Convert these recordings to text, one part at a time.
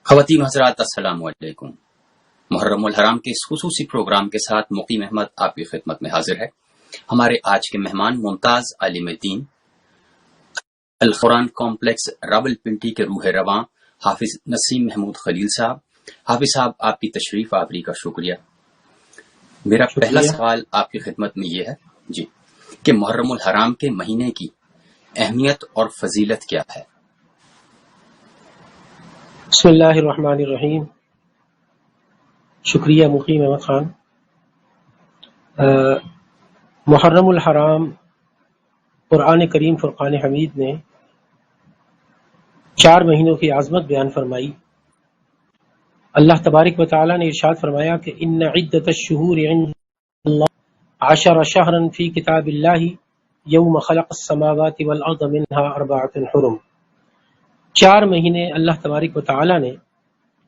خواتین حضرات السلام علیکم۔ محرم الحرام کے اس خصوصی پروگرام کے ساتھ مقیم احمد آپ کی خدمت میں حاضر ہے۔ ہمارے آج کے مہمان ممتاز عالم دین القرآن کمپلیکس راولپنڈی کے روح رواں حافظ نسیم محمود خلیل صاحب۔ حافظ صاحب، آپ کی تشریف آوری کا شکریہ۔ میرا پہلا سوال آپ کی خدمت میں یہ ہے کہ محرم الحرام کے مہینے کی اہمیت اور فضیلت کیا ہے؟ بسم اللہ الرحمن الرحیم۔ شکریہ مقیم احمد خان۔ محرم الحرام قرآن کریم فرقان حمید نے 4 مہینوں کی عظمت بیان فرمائی۔ اللہ تبارک و تعالی نے ارشاد فرمایا کہ ان عدت الشہور عند اللہ 10 شہرا فی کتاب اللہ یوم خلق السماوات والارض منها 4 حرم۔ 4 مہینے اللہ تبارک و تعالی نے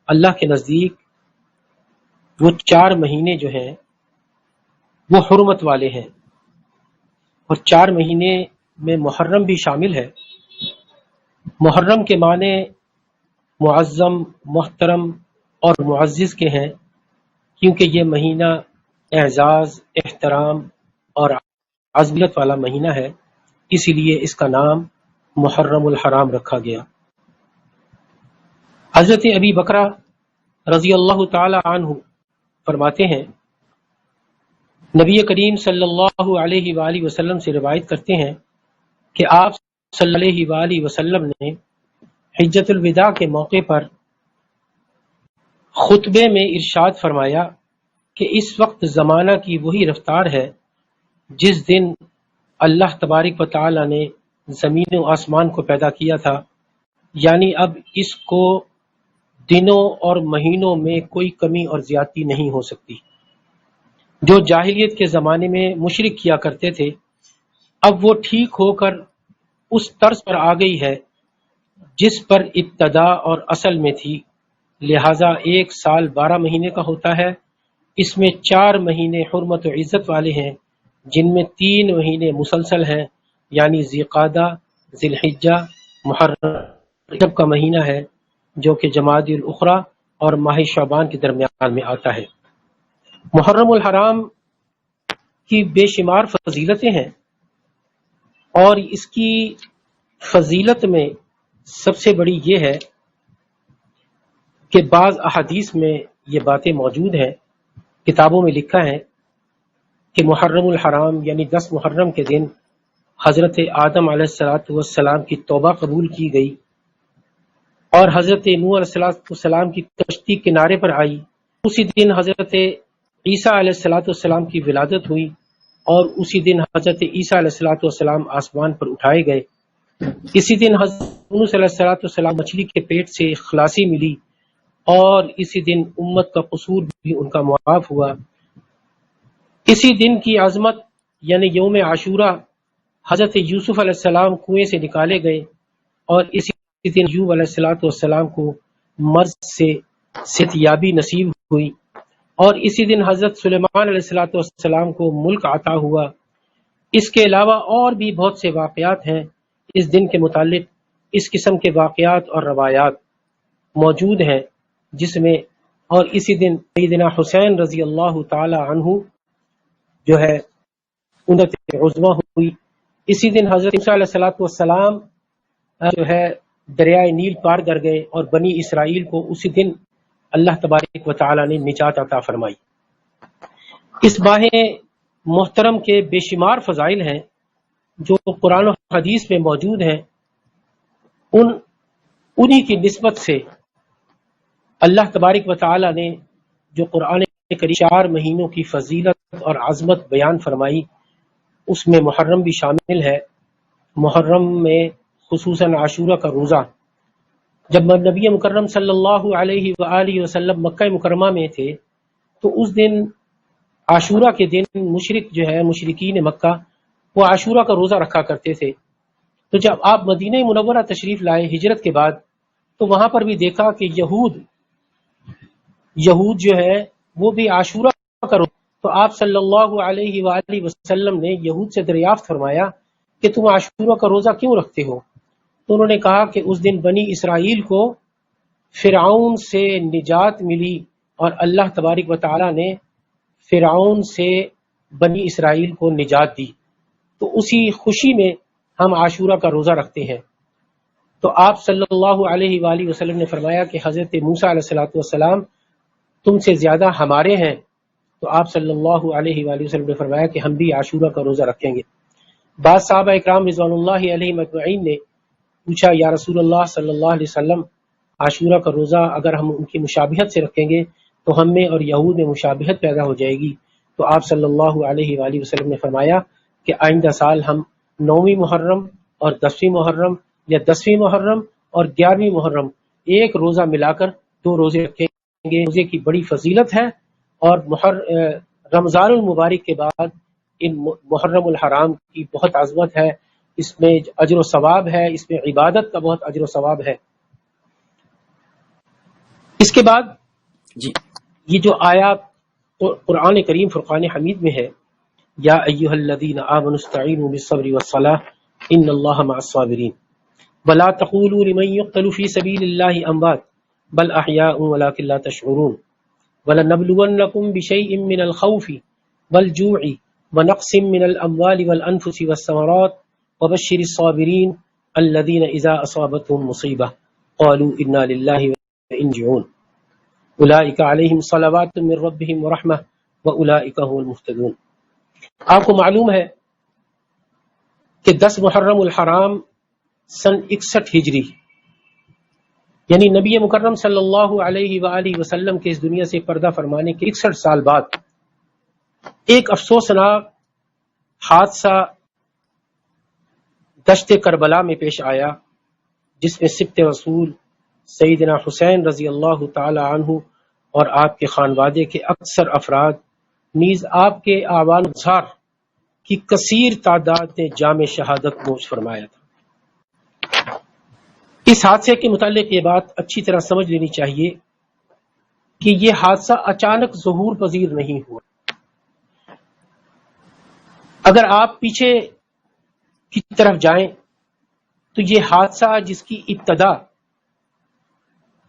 اللہ کے نزدیک وہ 4 مہینے جو ہیں وہ حرمت والے ہیں، اور 4 مہینے میں محرم بھی شامل ہے۔ محرم کے معنی معظم، محترم اور معزز کے ہیں، کیونکہ یہ مہینہ اعزاز، احترام اور عظمت والا مہینہ ہے، اسی لیے اس کا نام محرم الحرام رکھا گیا۔ حضرت ابی بکرہ رضی اللہ تعالی عنہ فرماتے ہیں، نبی کریم صلی اللہ علیہ وآلہ وسلم سے روایت کرتے ہیں کہ آپ صلی اللہ علیہ وآلہ وسلم نے حجۃ الوداع کے موقع پر خطبے میں ارشاد فرمایا کہ اس وقت زمانہ کی وہی رفتار ہے جس دن اللہ تبارک و تعالی نے زمین و آسمان کو پیدا کیا تھا، یعنی اب اس کو دنوں اور مہینوں میں کوئی کمی اور زیادتی نہیں ہو سکتی۔ جو جاہلیت کے زمانے میں مشرک کیا کرتے تھے، اب وہ ٹھیک ہو کر اس طرز پر آ گئی ہے جس پر ابتدا اور اصل میں تھی، لہٰذا 1 سال 12 مہینے کا ہوتا ہے۔ اس میں 4 مہینے حرمت و عزت والے ہیں، جن میں 3 مہینے مسلسل ہیں، یعنی ذیقعدہ، ذی الحجہ، محرم رجب کا مہینہ ہے جو کہ جمادی الاخری اور ماہ شعبان کے درمیان میں آتا ہے۔ محرم الحرام کی بے شمار فضیلتیں ہیں، اور اس کی فضیلت میں سب سے بڑی یہ ہے کہ بعض احادیث میں یہ باتیں موجود ہیں، کتابوں میں لکھا ہے کہ محرم الحرام یعنی 10 محرم کے دن حضرت آدم علیہ السلام کی توبہ قبول کی گئی، اور حضرت نوح علیہ السلام کی کشتی کنارے پر آئی۔ اسی دن حضرت عیسیٰ علیہ السلام کی ولادت ہوئی، اور اسی دن حضرت عیسیٰ علیہ السلام آسمان پر اٹھائے گئے۔ اسی دن حضرت یونس علیہ السلام مچھلی کے پیٹ سے خلاصی ملی، اور اسی دن امت کا قصور بھی ان کا معاف ہوا۔ اسی دن کی عظمت یعنی یوم عاشورہ حضرت یوسف علیہ السلام کنویں سے نکالے گئے، اور اسی دن ایوب علیہ السلام کو مرض سے صحت یابی نصیب ہوئی، اور اسی دن حضرت سلیمان علیہ السلام کو ملک عطا ہوا۔ اس کے علاوہ اور بھی بہت سے واقعات ہیں اس دن کے متعلق۔ اس قسم کے واقعات اور روایات موجود ہیں جس میں، اور اسی دن سیدنا حسین رضی اللہ تعالی عنہ جو ہے امت عظمیٰ ہوئی۔ اسی دن حضرت موسیٰ علیہ السلام جو ہے دریائے نیل پار کر گئے، اور بنی اسرائیل کو اسی دن اللہ تبارک و تعالی نے نجات عطا فرمائی۔ اس ماہ محترم کے بے شمار فضائل ہیں جو قرآن و حدیث میں موجود ہیں۔ انہی کی نسبت سے اللہ تبارک و تعالی نے جو قرآن کریم 4 مہینوں کی فضیلت اور عظمت بیان فرمائی، اس میں محرم بھی شامل ہے۔ محرم میں خصوصاً عاشورہ کا روزہ، جب نبی مکرم صلی اللہ علیہ وآلہ وسلم مکہ مکرمہ میں تھے تو اس دن عاشورہ کے دن مشرکین مکہ وہ عاشورہ کا روزہ رکھا کرتے تھے۔ تو جب آپ مدینہ منورہ تشریف لائے ہجرت کے بعد، تو وہاں پر بھی دیکھا کہ یہود جو ہے وہ بھی عاشورہ کا روزہ، تو آپ صلی اللہ علیہ وآلہ وسلم نے یہود سے دریافت فرمایا کہ تم عاشورہ کا روزہ کیوں رکھتے ہو؟ تو انہوں نے کہا کہ اس دن بنی اسرائیل کو فرعون سے نجات ملی اور اللہ تبارک و تعالی نے فرعون سے بنی اسرائیل کو نجات دی، تو اسی خوشی میں ہم عاشورہ کا روزہ رکھتے ہیں۔ تو آپ صلی اللہ علیہ وآلہ وسلم نے فرمایا کہ حضرت موسیٰ علیہ السلام تم سے زیادہ ہمارے ہیں، تو آپ صلی اللہ علیہ وآلہ وسلم نے فرمایا کہ ہم بھی عاشورہ کا روزہ رکھیں گے۔ بعض صحابہ اکرام رضوان اللہ علیہم اجمعین نے پوچھا یا رسول اللہ صلی اللہ علیہ وسلم، عاشورہ کا روزہ اگر ہم ان کی مشابہت سے رکھیں گے تو ہم میں اور یہود میں مشابہت پیدا ہو جائے گی۔ تو آپ صلی اللہ علیہ وآلہ وسلم نے فرمایا کہ آئندہ سال ہم 9ویں محرم اور 10ویں محرم یا 10ویں محرم اور 11ویں محرم ایک روزہ ملا کر 2 روزے رکھیں گے۔ روزے کی بڑی فضیلت ہے، اور رمضان المبارک کے بعد ان محرم الحرام کی بہت عظمت ہے، اس میں اجر و ثواب ہے، اس میں عبادت کا بہت اجر و ثواب ہے۔ اس کے بعد جی یہ جو آیات قرآن کریم فرقان حمید میں ہے، یا ایھا الذین آمنوا استعینوا بالصبر والصلاۃ ان اللہ مع الصابرین ولا تقولوا لمن يقتل في سبيل الله اموات بل احیاء ولكن لا تشعرون وَلَنَبْلُوَنَّكُمْ بِشَيْءٍ مِّنَ الْخَوْفِ وَالْجُوعِ وَنَقْصٍ مِّنَ الْأَمْوَالِ وَالْأَنفُسِ وَالثَّمَرَاتِ وَبَشِّرِ الصَّابِرِينَ الَّذِينَ إِذَا أَصَابَتْهُمْ مُصِيبَةٌ قَالُوا إِنَّا لِلَّهِ وَإِنَّا إِلَيْهِ راجعون أُولَٰئِكَ عَلَيْهِمْ صَلَوَاتٌ مِّن رَّبِّهِمْ وَرَحْمَةٌ وَأُولَٰئِكَ هُمُ الْمُهْتَدُونَ۔ آپ کو معلوم ہے کہ 10 محرم الحرام سن 61 ہجری، یعنی نبی مکرم صلی اللہ علیہ وآلہ وسلم کے اس دنیا سے پردہ فرمانے کے 61 سال بعد ایک افسوسناک حادثہ دشت کربلا میں پیش آیا، جس میں سبط رسول سیدنا حسین رضی اللہ تعالی عنہ اور آپ کے خانوادے کے اکثر افراد نیز آپ کے اعوان اظہار کی کثیر تعداد نے جام شہادت نوش فرمایا تھا۔ اس حادثے کے متعلق یہ بات اچھی طرح سمجھ لینی چاہیے کہ یہ حادثہ اچانک ظہور پذیر نہیں ہوا۔ اگر آپ پیچھے کی طرف جائیں تو یہ حادثہ جس کی ابتدا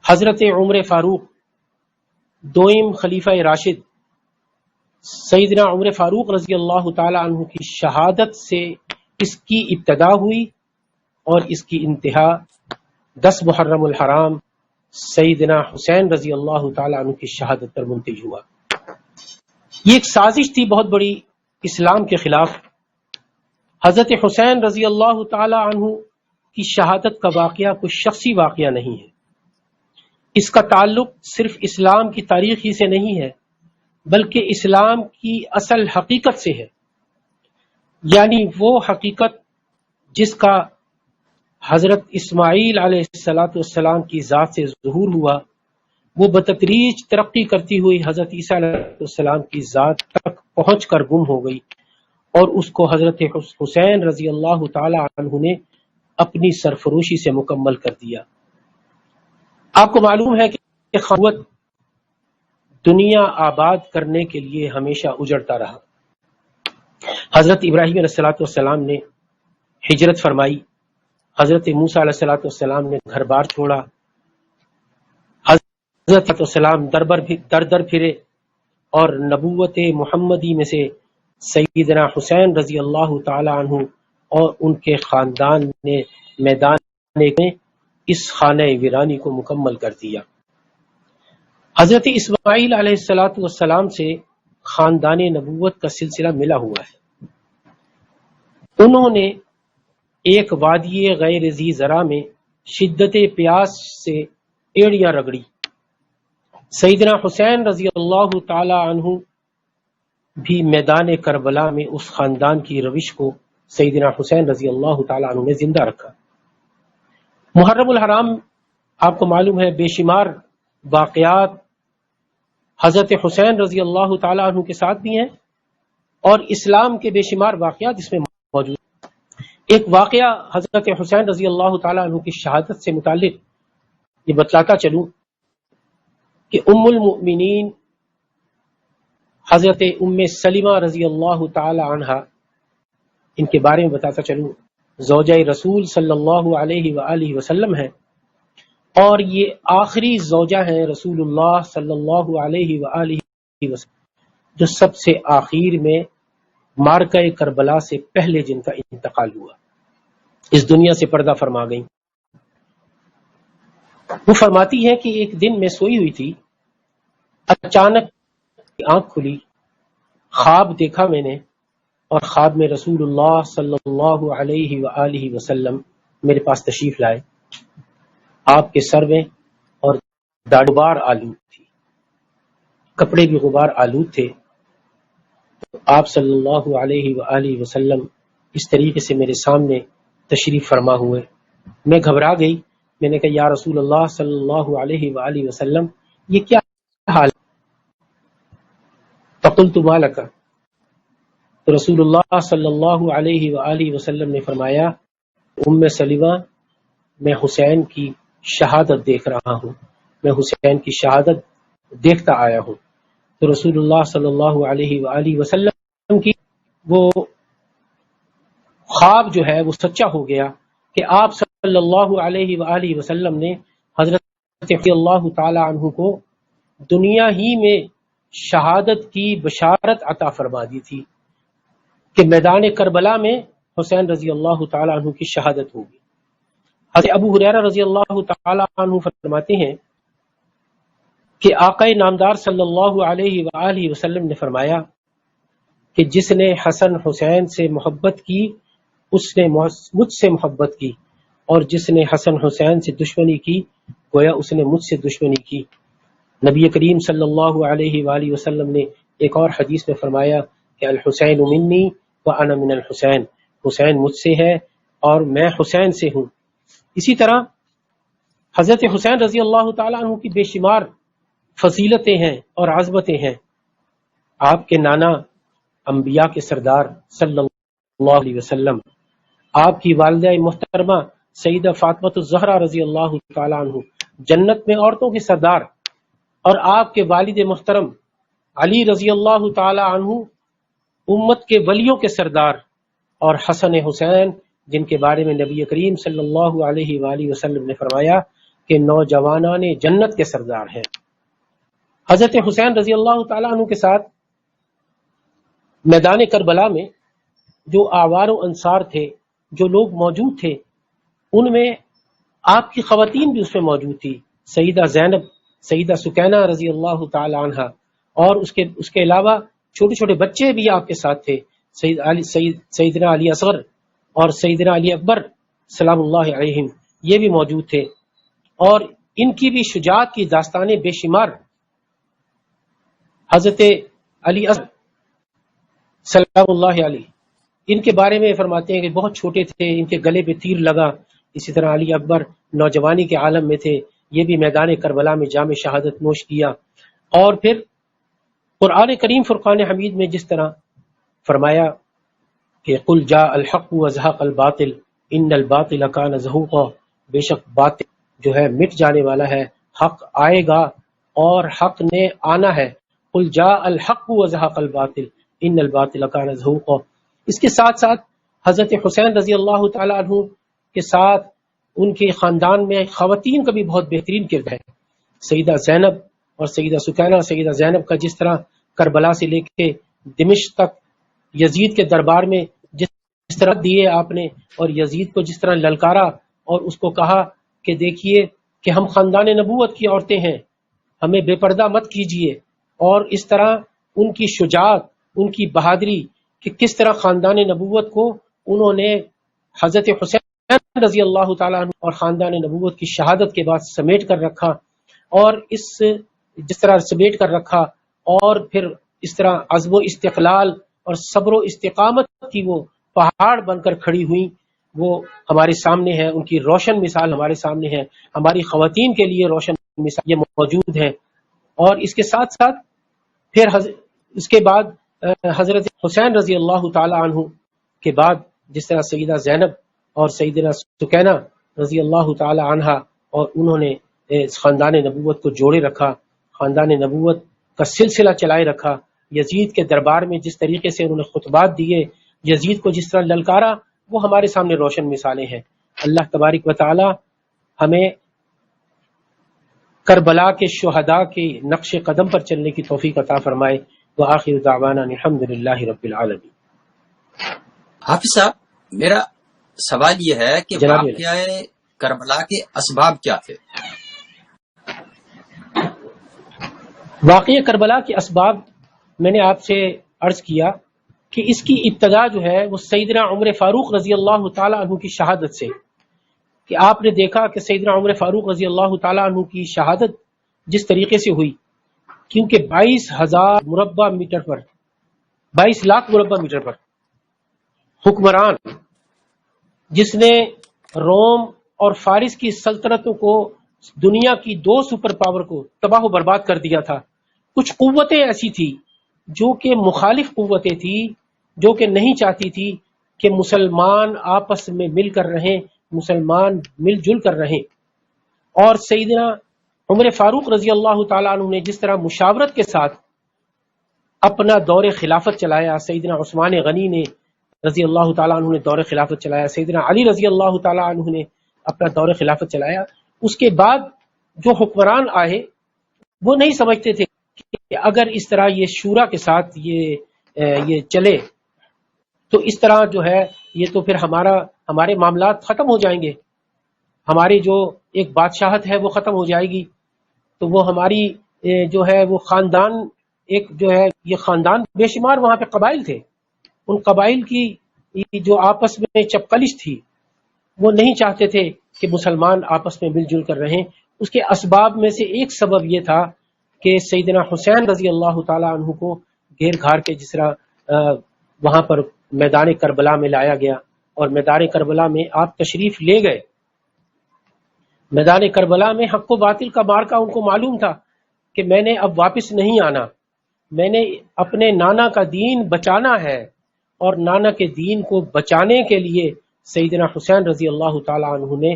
حضرت عمر فاروق دوئم خلیفہ راشد سیدنا عمر فاروق رضی اللہ تعالی عنہ کی شہادت سے اس کی ابتدا ہوئی، اور اس کی انتہا 10 محرم الحرام سیدنا حسین رضی اللہ تعالی عنہ کی شہادت پر منتج ہوا۔ یہ ایک سازش تھی بہت بڑی اسلام کے خلاف۔ حضرت حسین رضی اللہ تعالی عنہ کی شہادت کا واقعہ کوئی شخصی واقعہ نہیں ہے، اس کا تعلق صرف اسلام کی تاریخ ہی سے نہیں ہے بلکہ اسلام کی اصل حقیقت سے ہے، یعنی وہ حقیقت جس کا حضرت اسماعیل علیہ السلام کی ذات سے ظہور ہوا، وہ بتدریج ترقی کرتی ہوئی حضرت عیسیٰ علیہ السلام کی ذات تک پہنچ کر گم ہو گئی، اور اس کو حضرت حسین رضی اللہ تعالی عنہ نے اپنی سرفروشی سے مکمل کر دیا۔ آپ کو معلوم ہے کہ خلوت دنیا آباد کرنے کے لیے ہمیشہ اجڑتا رہا۔ حضرت ابراہیم علیہ السلام نے ہجرت فرمائی، حضرت موسیٰ علیہ السلام نے گھر بار چھوڑا، حضرت السلام در در پھرے، اور نبوت محمدی میں سے سیدنا حسین رضی اللہ تعالی عنہ اور ان کے خاندان نے میدان میں اس خانہ ویرانی کو مکمل کر دیا۔ حضرت اسماعیل علیہ السلام سے خاندان نبوت کا سلسلہ ملا ہوا ہے۔ انہوں نے ایک وادی غیر ذی زرع میں شدت پیاس سے ایڑیاں رگڑی۔ سیدنا حسین رضی اللہ تعالی عنہ بھی میدان کربلا میں اس خاندان کی روش کو سیدنا حسین رضی اللہ تعالی عنہ نے زندہ رکھا۔ محرم الحرام آپ کو معلوم ہے بے شمار واقعات حضرت حسین رضی اللہ تعالی عنہ کے ساتھ بھی ہیں، اور اسلام کے بے شمار واقعات اس میں موجود ہیں۔ ایک واقعہ حضرت حسین رضی اللہ تعالی عنہ کی شہادت سے متعلق یہ بتلاتا چلوں کہ ام المؤمنین حضرت ام سلمہ رضی اللہ تعالی عنہا، ان کے بارے میں بتاتا چلوں، زوجہ رسول صلی اللہ علیہ وآلہ وسلم ہے، اور یہ آخری زوجہ ہیں رسول اللہ صلی اللہ علیہ وآلہ وسلم، جو سب سے آخر میں مارکہ کربلا سے پہلے جن کا انتقال ہوا، اس دنیا سے پردہ فرما گئیں۔ وہ فرماتی ہے کہ ایک دن میں سوئی ہوئی تھی، اچانک آنکھ کھلی، خواب دیکھا میں نے، اور خواب میں رسول اللہ صلی اللہ علیہ وآلہ وسلم میرے پاس تشریف لائے۔ آپ کے سر میں اور داڑھی غبار آلود تھی، کپڑے بھی غبار آلود تھے۔ تو آپ صلی اللہ علیہ وآلہ وسلم اس طریقے سے میرے سامنے تشریف فرما ہوئے۔ میں گھبرا گئی، میں نے کہا یا رسول اللہ صلی اللہ علیہ وآلہ وسلم یہ کیا حال ہے؟ فقلت ما لک، تو رسول اللہ صلی اللہ علیہ وآلہ وسلم نے فرمایا ام سلمہ، میں حسین کی شہادت دیکھ رہا ہوں، میں حسین کی شہادت دیکھتا آیا ہوں۔ تو رسول اللہ صلی اللہ علیہ وآلہ وسلم کی وہ خواب جو ہے وہ سچا ہو گیا کہ آپ صلی اللہ علیہ وآلہ وسلم نے حضرت رضی اللہ تعالی عنہ کو دنیا ہی میں شہادت کی بشارت عطا فرما دی تھی کہ میدان کربلا میں حسین رضی اللہ تعالی عنہ کی شہادت ہوگی۔ حضرت ابو ہریرہ رضی اللہ تعالی عنہ فرماتے ہیں کہ آقا نامدار صلی اللہ علیہ وآلہ وسلم نے فرمایا کہ جس نے حسن حسین سے محبت کی اس نے مجھ سے محبت کی، اور جس نے حسن حسین سے دشمنی کی گویا اس نے مجھ سے دشمنی کی۔ نبی کریم صلی اللہ علیہ وآلہ وسلم نے ایک اور حدیث میں فرمایا کہ الحسین منی وانا من الحسین، حسین مجھ سے ہے اور میں حسین سے ہوں۔ اسی طرح حضرت حسین رضی اللہ تعالیٰ عنہ کی بے شمار فضیلتیں ہیں اور عظمتیں ہیں۔ آپ کے نانا انبیاء کے سردار صلی اللہ علیہ وسلم، آپ کی والدہ محترمہ سیدہ فاطمہ الزہرا رضی اللہ تعالیٰ عنہ جنت میں عورتوں کے سردار، اور آپ کے والد محترم علی رضی اللہ تعالیٰ عنہ امت کے ولیوں کے سردار، اور حسن حسین جن کے بارے میں نبی کریم صلی اللہ علیہ وآلہ وسلم نے فرمایا کہ نوجوانان جنت کے سردار ہیں۔ حضرت حسین رضی اللہ تعالیٰ عنہ کے ساتھ میدان کربلا میں جو آوار و انصار تھے، جو لوگ موجود تھے، ان میں آپ کی خواتین بھی اس میں موجود تھی، سیدہ زینب، سیدہ سکینہ رضی اللہ تعالی عنہ، اور اس کے علاوہ چھوٹے چھوٹے بچے بھی آپ کے ساتھ تھے، سیدنا علی اصغر اور سیدنا علی اکبر سلام اللہ علیہم، یہ بھی موجود تھے، اور ان کی بھی شجاعت کی داستانیں بے شمار۔ حضرت علی اصغر سلام اللہ علیہ، ان کے بارے میں فرماتے ہیں کہ بہت چھوٹے تھے، ان کے گلے پہ تیر لگا۔ اسی طرح علی اکبر نوجوانی کے عالم میں تھے، یہ بھی میدان کربلا میں جام شہادت نوش کیا۔ اور پھر قرآن کریم فرقان حمید میں جس طرح فرمایا کہ قل جاء الحق وزهق الباطل ان الباطل کان زہوقا، بے شک باطل جو ہے مٹ جانے والا ہے، حق آئے گا اور حق نے آنا ہے۔ قل جاء الحق وزهق الباطل ان الباطل کان زہوقا۔ اس کے ساتھ ساتھ حضرت حسین رضی اللہ تعالی عنہ کے ساتھ ان کے خاندان میں خواتین کا بھی بہت بہترین کردار ہے۔ سیدہ زینب اور سیدہ سکینہ، سیدہ زینب کا جس طرح کربلا سے لے کے دمشق تک یزید کے دربار میں جس طرح دیے آپ نے، اور یزید کو جس طرح للکارا اور اس کو کہا کہ دیکھیے کہ ہم خاندان نبوت کی عورتیں ہیں، ہمیں بے پردہ مت کیجیے، اور اس طرح ان کی شجاعت، ان کی بہادری کہ کس طرح خاندان نبوت کو انہوں نے حضرت حسین رضی اللہ تعالیٰ عنہ اور خاندان نبوت کی شہادت کے بعد سمیٹ کر رکھا، اور جس طرح سمیٹ کر رکھا، اور پھر اس طرح عزم و استقلال اور صبر و استقامت کی وہ پہاڑ بن کر کھڑی ہوئی، وہ ہمارے سامنے ہے، ان کی روشن مثال ہمارے سامنے ہے، ہماری خواتین کے لیے روشن مثال یہ موجود ہے۔ اور اس کے ساتھ ساتھ پھر اس کے بعد حضرت حسین رضی اللہ تعالی عنہ کے بعد جس طرح سیدہ زینب اور سیدنا سکینہ رضی اللہ تعالی عنہ، اور انہوں نے خاندان نبوت کو جوڑے رکھا، خاندان نبوت کا سلسلہ چلائے رکھا۔ یزید کے دربار میں جس طریقے سے انہوں نے خطبات دیے، یزید کو جس طرح للکارا، وہ ہمارے سامنے روشن مثالیں ہیں۔ اللہ تبارک و تعالی ہمیں کربلا کے شہداء کے نقش قدم پر چلنے کی توفیق عطا فرمائے۔ وآخر دعوانا الحمدللہ رب العالمین۔ حافظ صاحب، میرا سوال یہ ہے کہ واقعہ کربلا کے اسباب کیا تھے؟ واقعہ کربلا کے اسباب میں نے آپ سے عرض کیا کہ اس کی ابتدا جو ہے وہ سیدنا عمر فاروق رضی اللہ تعالی عنہ کی شہادت سے، کہ آپ نے دیکھا کہ سیدنا عمر فاروق رضی اللہ تعالی عنہ کی شہادت جس طریقے سے ہوئی، کیونکہ 22,000 مربع میٹر پر 22 لاکھ مربع میٹر پر حکمران جس نے روم اور فارس کی سلطنتوں کو، دنیا کی 2 سپر پاور کو تباہ و برباد کر دیا تھا، کچھ قوتیں ایسی تھی جو کہ مخالف قوتیں تھی، جو کہ نہیں چاہتی تھی کہ مسلمان آپس میں مل کر رہیں، مسلمان مل جل کر رہیں، اور سیدنا عمر فاروق رضی اللہ تعالیٰ عنہ نے جس طرح مشاورت کے ساتھ اپنا دور خلافت چلایا، سیدنا عثمان غنی نے رضی اللہ تعالیٰ عنہ نے دور خلافت چلایا، سیدنا علی رضی اللہ تعالیٰ عنہ نے اپنا دور خلافت چلایا، اس کے بعد جو حکمران آئے وہ نہیں سمجھتے تھے کہ اگر اس طرح یہ شورا کے ساتھ یہ چلے تو اس طرح جو ہے یہ تو پھر ہمارے معاملات ختم ہو جائیں گے، ہماری جو ایک بادشاہت ہے وہ ختم ہو جائے گی، تو وہ ہماری جو ہے وہ خاندان، ایک جو ہے یہ خاندان بے شمار وہاں پہ قبائل تھے، ان قبائل کی جو آپس میں چپکلش تھی وہ نہیں چاہتے تھے کہ مسلمان آپس میں مل جل کر رہیں۔ اس کے اسباب میں سے ایک سبب یہ تھا کہ سیدنا حسین رضی اللہ تعالیٰ عنہ کو گھیر گھار کے جس طرح وہاں پر میدان کربلا میں لایا گیا، اور میدان کربلا میں آپ تشریف لے گئے۔ میدان کربلا میں حق و باطل کا مارکا ان کو معلوم تھا کہ میں نے اب واپس نہیں آنا، میں نے اپنے نانا کا دین بچانا ہے، اور نانا کے دین کو بچانے کے لیے سیدنا حسین رضی اللہ تعالیٰ عنہ نے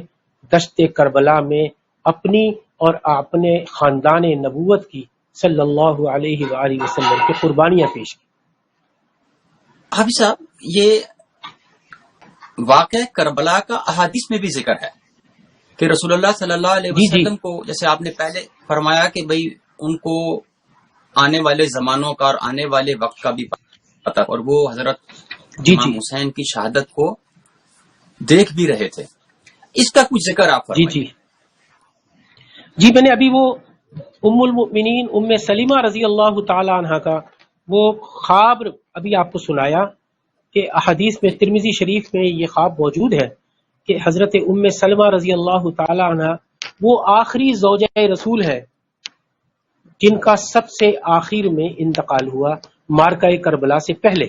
دشت کربلا میں اپنی اور اپنے خاندان نبوت کی صلی اللہ علیہ وآلہ وسلم کی قربانیاں پیش کی۔ حافظ صاحب، یہ واقعہ کربلا کا احادیث میں بھی ذکر ہے کہ رسول اللہ صلی اللہ علیہ وسلم کو، جیسے آپ نے پہلے فرمایا کہ بھئی ان کو آنے والے زمانوں کا اور آنے والے وقت کا بھی پتہ، اور وہ حضرت امام حسین کی شہادت کو دیکھ بھی رہے تھے، اس کا کچھ ذکر آپ فرمائیں۔ جی میں نے ابھی وہ ام المؤمنین ام سلیمہ رضی اللہ تعالی عنہ کا وہ خواب ابھی آپ کو سنایا کہ احادیث میں ترمذی شریف میں یہ خواب موجود ہے کہ حضرت ام سلمہ رضی اللہ تعالی عنہ وہ آخری زوجہ رسول ہے جن کا سب سے آخر میں انتقال ہوا مارکہ کربلا سے پہلے۔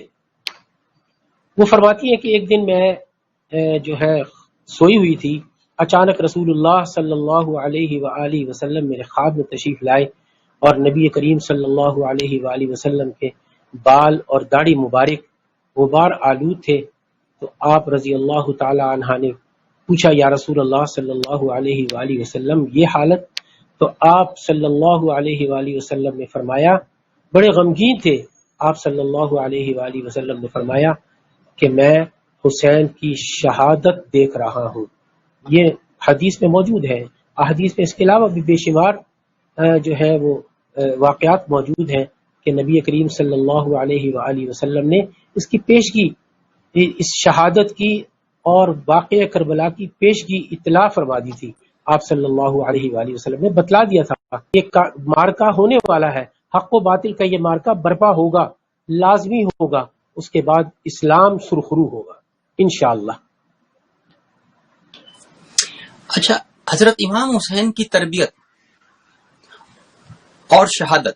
وہ فرماتی ہیں کہ ایک دن میں جو ہے سوئی ہوئی تھی، اچانک رسول اللہ صلی اللہ علیہ وآلہ وسلم میرے خواب میں تشریف لائے، اور نبی کریم صلی اللہ علیہ وآلہ وسلم کے بال اور داڑھی مبارک غبار آلود تھے، تو آپ رضی اللہ تعالی عنہ نے پوچھا یا رسول اللہ صلی اللہ علیہ وآلہ وسلم یہ حالت؟ تو آپ صلی اللہ علیہ وآلہ وسلم نے فرمایا، بڑے غمگین تھے، آپ صلی اللہ علیہ وآلہ وسلم نے فرمایا کہ میں حسین کی شہادت دیکھ رہا ہوں۔ یہ حدیث میں موجود ہے، احادیث میں اس کے علاوہ بھی بے شمار جو ہے وہ واقعات موجود ہیں کہ نبی کریم صلی اللہ علیہ وآلہ وسلم نے اس کی پیشگی، اس شہادت کی اور واقعہ کربلا کی پیشگی اطلاع فرما دی تھی۔ آپ صلی اللہ علیہ وآلہ وسلم نے بتلا دیا تھا یہ مارکا ہونے والا ہے، حق و باطل کا یہ مارکا برپا ہوگا، لازمی ہوگا، اس کے بعد اسلام سرخرو ہوگا انشاءاللہ۔ اچھا، حضرت امام حسین کی تربیت اور شہادت،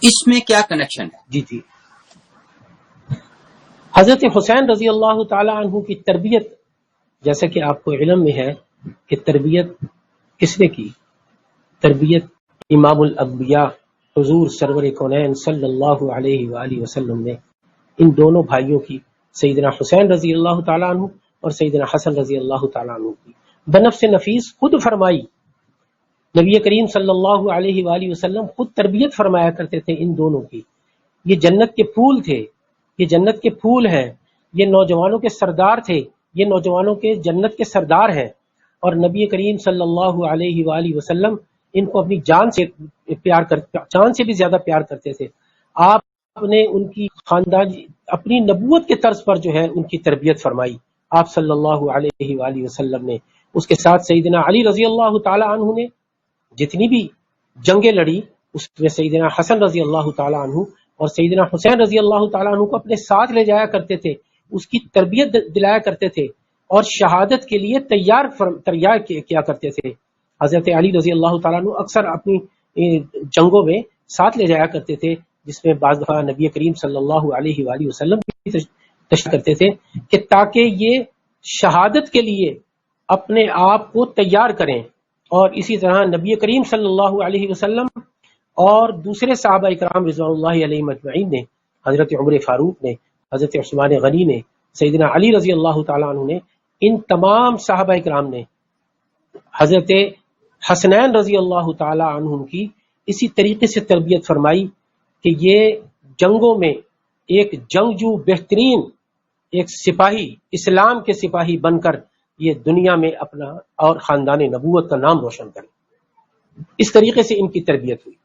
اس میں کیا کنیکشن ہے؟ جی حضرت حسین رضی اللہ تعالی عنہ کی تربیت، جیسا کہ آپ کو علم میں ہے کہ تربیت کس نے کی؟ تربیت امام الانبیاء حضور سرور کونین صلی اللہ علیہ وآلہ وسلم نے ان دونوں بھائیوں کی، سیدنا حسین رضی اللہ تعالیٰ عنہ اور سیدنا حسن رضی اللہ تعالیٰ عنہ کی بنفس نفیس خود فرمائی۔ نبی کریم صلی اللہ علیہ وآلہ وسلم خود تربیت فرمایا کرتے تھے ان دونوں کی۔ یہ جنت کے پھول تھے، یہ جنت کے پھول ہیں، یہ نوجوانوں کے سردار تھے، یہ نوجوانوں کے جنت کے سردار ہیں۔ اور نبی کریم صلی اللہ علیہ وآلہ وسلم ان کو اپنی جان سے بھی زیادہ پیار کرتے تھے. آپ نے ان کی خاندان اپنی نبوت کے طرز پر جو ہے ان کی تربیت فرمائی آپ صلی اللہ علیہ وآلہ وسلم نے. اس کے ساتھ سیدنا علی رضی اللہ تعالی عنہ نے جتنی بھی جنگیں لڑی اس میں سیدنا حسن رضی اللہ تعالی عنہ اور سیدنا حسین رضی اللہ تعالی عنہ کو اپنے ساتھ لے جایا کرتے تھے, اس کی تربیت دلایا کرتے تھے اور شہادت کے لیے تیار کیا کرتے تھے. حضرت علی رضی اللہ تعالیٰ عنہ اکثر اپنی جنگوں میں ساتھ لے جایا کرتے تھے, جس میں بعض دفعہ نبی کریم صلی اللہ علیہ وآلہ وسلم بھی تشریف کرتے تھے کہ تاکہ یہ شہادت کے لیے اپنے آپ کو تیار کریں. اور اسی طرح نبی کریم صلی اللہ علیہ وسلم اور دوسرے صحابہ اکرام رضوان اللہ علیہم اجمعین نے, حضرت عمر فاروق نے, حضرت عثمان غنی نے, سیدنا علی رضی اللہ تعالیٰ عنہ نے, ان تمام صحابہ اکرام نے حضرت حسنین رضی اللہ تعالی عنہ کی اسی طریقے سے تربیت فرمائی کہ یہ جنگوں میں ایک جنگجو بہترین ایک سپاہی, اسلام کے سپاہی بن کر یہ دنیا میں اپنا اور خاندان نبوت کا نام روشن کریں. اس طریقے سے ان کی تربیت ہوئی.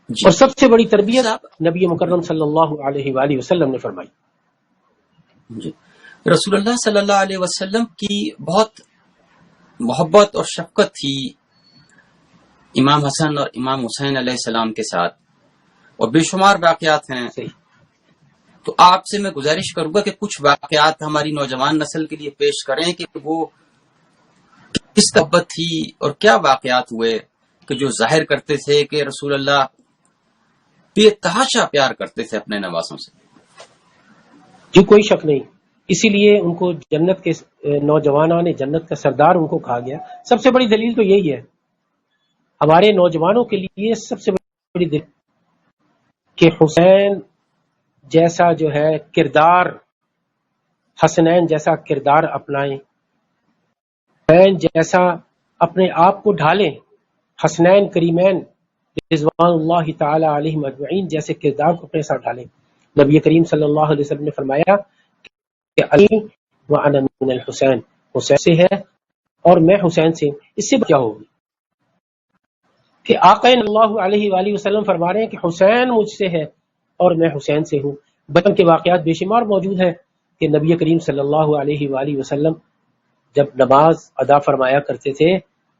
اور سب سے بڑی تربیت نبی مکرم صلی اللہ علیہ وآلہ وسلم نے فرمائی. رسول اللہ صلی اللہ علیہ وسلم کی بہت محبت اور شفقت تھی امام حسن اور امام حسین علیہ السلام کے ساتھ, اور بے شمار واقعات ہیں. تو آپ سے میں گزارش کروں گا کہ کچھ واقعات ہماری نوجوان نسل کے لیے پیش کریں کہ وہ کس محبت تھی اور کیا واقعات ہوئے کہ جو ظاہر کرتے تھے کہ رسول اللہ بے تحاشا پیار کرتے تھے اپنے نوازوں سے. جی کوئی شک نہیں, اسی لیے ان کو جنت کے نوجوانان جنت کا سردار ان کو کہا گیا. سب سے بڑی دلیل تو یہی ہے ہمارے نوجوانوں کے لیے, سب سے بڑی دلیل کہ حسین جیسا جو ہے کردار, حسنین جیسا کردار اپنائیں, حسین جیسا اپنے آپ کو ڈھالیں, حسنین کریمین رضوان اللہ تعالی علیہم اجمعین جیسے کردار کو اپنے ساتھ ڈالیں. نبی کریم صلی اللہ علیہ وسلم نے فرمایا کہ علی وانا من الحسین, حسین سے ہے اور میں حسین سے. اس سے کیا ہوگی کہ آقا اللہ علیہ وآلہ وسلم فرما رہے ہیں کہ حسین مجھ سے ہے اور میں حسین سے ہوں. بچپن کے واقعات بے شمار موجود ہیں کہ نبی کریم صلی اللہ علیہ وآلہ وسلم جب نماز ادا فرمایا کرتے تھے